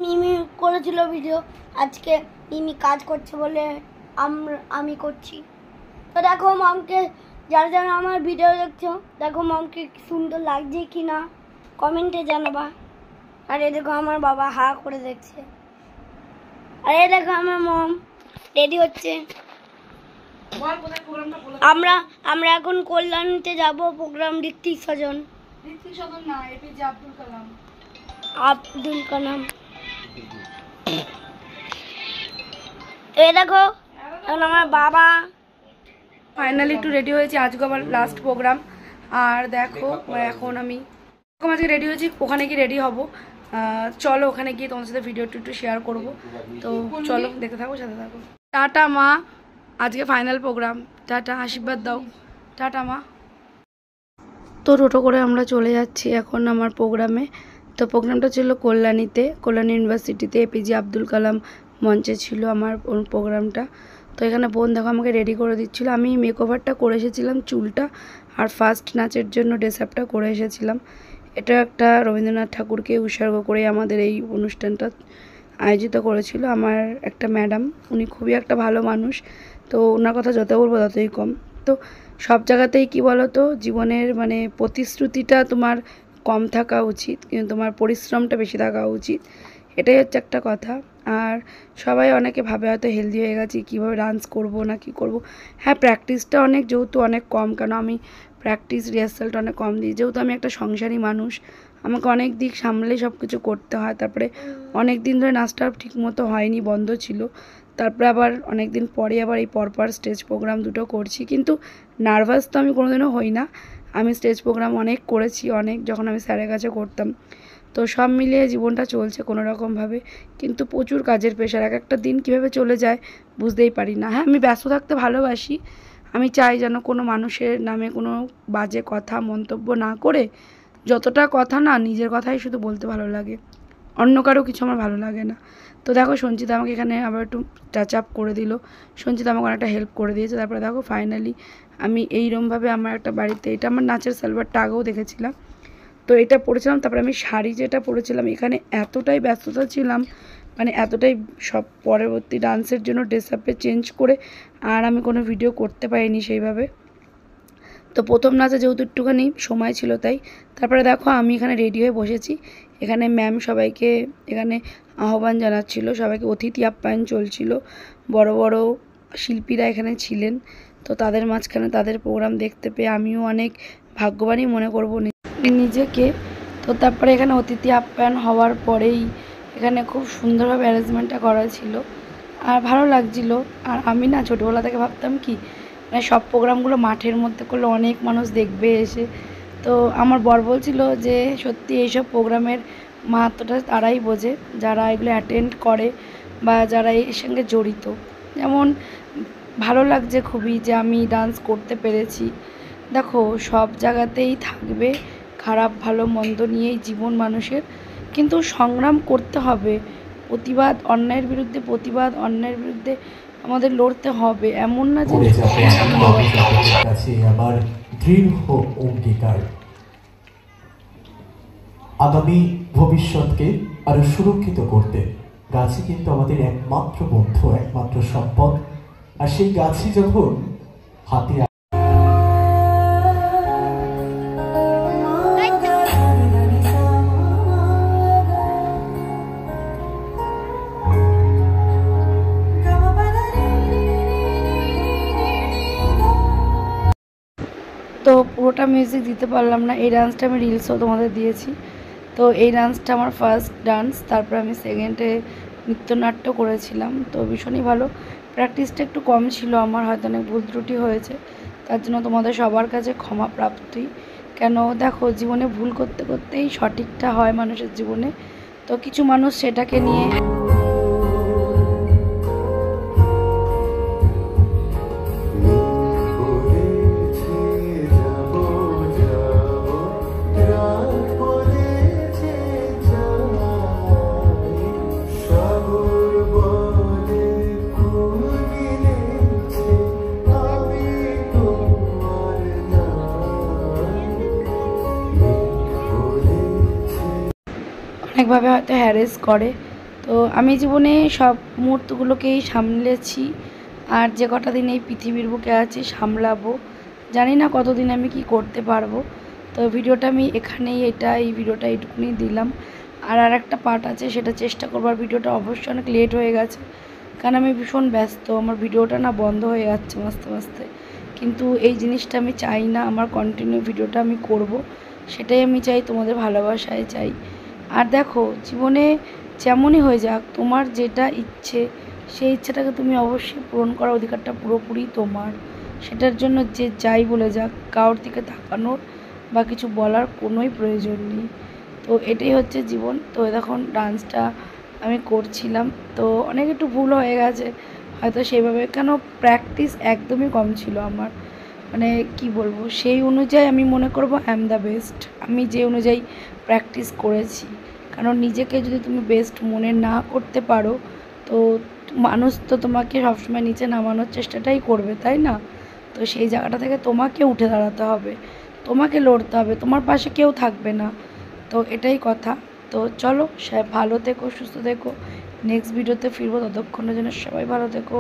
মিমি করেছিল ভিডিও, আজকে মিমি কাজ করছে বলে আমি করছি। তো দেখো মমকে, যারা যারা আমার ভিডিও দেখছো, দেখো মমকে কি সুন্দর লাগছে কিনা কমেন্টে জানাবা। আর এই দেখো আমার বাবা হা করে দেখছে। আর এই দেখো আমার মম রেডি হচ্ছে। আমরা এখন কল্যাণীতে যাব, প্রোগ্রাম ঋত্বিক সজন না, এপিজে আব্দুল কালাম। তো এই দেখো এখন আমার বাবা ফাইনালি একটু রেডি হয়েছি, আজকে আবার লাস্ট প্রোগ্রাম। আর দেখো এখন আমি আজকে রেডি হয়েছি, ওখানে গিয়ে রেডি হব। চলো ওখানে গিয়ে তোমার সাথে ভিডিও একটু শেয়ার করবো। তো চলো দেখতে থাকো, সাথে থাকো। টাটা মা, আজকে ফাইনাল প্রোগ্রাম। টাটা, আশীর্বাদ দাও। টাটা মা। তো টোটো করে আমরা চলে যাচ্ছি এখন আমার প্রোগ্রামে। তো প্রোগ্রামটা ছিল কল্যাণীতে, কল্যাণী ইউনিভার্সিটিতে এপিজে আব্দুল কালাম মঞ্চে ছিল আমার প্রোগ্রামটা। তো এখানে বোন দেখো আমাকে রেডি করে দিচ্ছিলো। আমি মেকওভারটা করে এসেছিলাম, চুলটা আর ফার্স্ট নাচের জন্য ড্রেস আপটা করে এসেছিলাম। এটা একটা রবীন্দ্রনাথ ঠাকুরকে উৎসর্গ করে আমাদের এই অনুষ্ঠানটা আয়োজিত করেছিল আমার একটা ম্যাডাম। উনি খুবই একটা ভালো মানুষ, তো ওনার কথা যত বলবো ততই কম। তো সব জায়গাতেই কি বলো তো, জীবনের মানে প্রতিশ্রুতিটা তোমার কম থাকা উচিত, কিন্তু তোমার পরিশ্রমটা বেশি থাকা উচিত, এটাই হচ্ছে একটা কথা। আর সবাই অনেকে ভাবে হয়তো হেলদি হয়ে গেছি, কীভাবে ডান্স করব না কি করব। হ্যাঁ, প্র্যাকটিসটা অনেক যেহেতু অনেক কম, কেন আমি প্র্যাকটিস রিহার্সালটা অনেক কম দিই, যেহেতু আমি একটা সংসারী মানুষ, আমাকে অনেক দিক সামলেই সব কিছু করতে হয়। তারপরে অনেক দিন ধরে নাচটা ঠিকমতো হয়নি, বন্ধ ছিল। তারপরে আবার অনেক দিন পরে আবার এই পরপর স্টেজ প্রোগ্রাম দুটো করছি, কিন্তু নার্ভাস তো আমি কোনোদিনও হই না। আমি স্টেজ প্রোগ্রাম অনেক করেছি, অনেক, যখন আমি স্যারের কাছে করতাম। তো সব মিলিয়ে জীবনটা চলছে কোনো রকমভাবে, কিন্তু প্রচুর কাজের প্রেশার, এক একটা দিন কীভাবে চলে যায় বুঝতেই পারি না। হ্যাঁ, আমি ব্যস্ত থাকতে ভালোবাসি, আমি চাই যেন কোনো মানুষের নামে কোনো বাজে কথা মন্তব্য না করে, যতটা কথা না নিজের কথাই শুধু বলতে ভালো লাগে, অন্য কারো কিছু আমার ভালো লাগে না। তো দেখো সঞ্চিতা আমাকে এখানে আবার একটু টাচ আপ করে দিল, সঞ্চিতা আমাকে অনেকটা হেল্প করে দিয়েছে। তারপরে দেখো ফাইনালি আমি এইরকমভাবে আমার একটা বাড়িতে, এটা আমার নাচের সালোয়ারটা আগেও দেখেছিলাম, তো এটা পরেছিলাম। তারপরে আমি শাড়ি যেটা পরেছিলাম, এখানে এতটাই ব্যস্ততা ছিলাম, মানে এতটাই সব পরবর্তী ডান্সের জন্য ড্রেস আপে চেঞ্জ করে আর আমি কোনো ভিডিও করতে পারিনি সেইভাবে। তো প্রথম নাচে যেহেতু একটুখানি সময় ছিল তাই। তারপরে দেখো আমি এখানে রেডি হয়ে বসেছি, এখানে ম্যাম সবাইকে এখানে আহ্বান জানাচ্ছিল, সবাইকে অতিথি আপ্যায়ন চলছিল, বড় বড় শিল্পীরা এখানে ছিলেন। তো তাদের মাঝখানে তাদের প্রোগ্রাম দেখতে পেয়ে আমিও অনেক ভাগ্যবানই মনে করবো নিজেকে। তো তারপরে এখানে অতিথি আপ্যায়ন হওয়ার পরেই এখানে খুব সুন্দরভাবে অ্যারেঞ্জমেন্টটা করা ছিল আর ভালো লাগছিল। আর আমি না ছোটোবেলা থেকে ভাবতাম কি, মানে সব প্রোগ্রামগুলো মাঠের মধ্যে করলে অনেক মানুষ দেখবে এসে। তো আমার বর বলছিল যে সত্যি এইসব প্রোগ্রামের মাহাত্ম্যটা তারাই বোঝে যারা এগুলো অ্যাটেন্ড করে বা যারা এর সঙ্গে জড়িত। যেমন ভালো লাগছে খুবই যে আমি ডান্স করতে পেরেছি। দেখো সব জায়গাতেই থাকবে খারাপ ভালো মন্দ নিয়েই জীবন মানুষের, কিন্তু সংগ্রাম করতে হবে, প্রতিবাদ অন্যায়ের বিরুদ্ধে, প্রতিবাদ অন্যায়ের বিরুদ্ধে আমাদের লড়তে হবে, এমন না যে আমার দৃঢ় অঙ্গীকার আগামী ভবিষ্যৎকে আরো সুরক্ষিত করতে। গাছই কিন্তু আমাদের একমাত্র বন্ধু, একমাত্র সম্পদ। আর সেই গাছই যখন হাতে তো পুরোটা মিউজিক দিতে পারলাম না, এই ডান্সটা আমি রিলসও তোমাদের দিয়েছি। তো এই ডান্সটা আমার ফার্স্ট ডান্স, তারপরে আমি সেকেন্ডে নৃত্যনাট্য করেছিলাম। তো ভীষণই ভালো, প্র্যাকটিসটা একটু কম ছিল আমার, হয়তো অনেক ভুল ত্রুটি হয়েছে, তার জন্য তোমাদের সবার কাছে ক্ষমা প্রাপ্তি। কেন দেখো জীবনে ভুল করতে করতেই সঠিকটা হয় মানুষের জীবনে। তো কিছু মানুষ সেটাকে নিয়ে অনেকভাবে হয়তো হ্যারেস করে, তো আমি জীবনে সব মুহূর্তগুলোকেই সামলেছি, আর যে কটা দিন এই পৃথিবীর বুকে আছি সামলাবো। জানি না কতদিন আমি কি করতে পারবো। তো ভিডিওটা আমি এখানেই এই ভিডিওটা এইটুকুনি দিলাম। আর একটা পার্ট আছে, সেটা চেষ্টা করবার। ভিডিওটা অবশ্যই অনেক লেট হয়ে গেছে, কারণ আমি ভীষণ ব্যস্ত। আমার ভিডিওটা না বন্ধ হয়ে যাচ্ছে মাঝতে মাঝতে, কিন্তু এই জিনিসটা আমি চাই না। আমার কন্টিনিউ ভিডিওটা আমি করব, সেটাই আমি চাই, তোমাদের ভালোবাসায় চাই। আর দেখো, জীবনে যেমনই হয়ে যাক, তোমার যেটা ইচ্ছে সেই ইচ্ছেটাকে তুমি অবশ্যই পূরণ করার অধিকারটা পুরোপুরি তোমার। সেটার জন্য যে যাই বলে যাক, কারোর দিকে তাকানোর বা কিছু বলার কোনোই প্রয়োজন নেই। তো এটাই হচ্ছে জীবন। তো এখন ডান্সটা আমি করছিলাম, তো অনেক একটু ভুল হয়ে গেছে হয়তো সেইভাবে, কেন প্র্যাকটিস একদমই কম ছিল আমার। মানে কি বলবো, সেই অনুযায়ী আমি মনে করব আই এম দ্য বেস্ট। আমি যে অনুযায়ী প্র্যাকটিস করেছি, কারণ নিজেকে যদি তুমি বেস্ট মনে না করতে পারো, তো মানুষ তো তোমাকে সবসময় নিচে নামানোর চেষ্টাটাই করবে, তাই না? তো সেই জায়গাটা থেকে তোমাকে উঠে দাঁড়াতে হবে, তোমাকে লড়তে হবে, তোমার পাশে কেউ থাকবে না। তো এটাই কথা। তো চলো, ভালো থেকো, সুস্থ থেকো। নেক্সট ভিডিওতে ফিরবো, ততক্ষণের জন্য সবাই ভালো থেকো।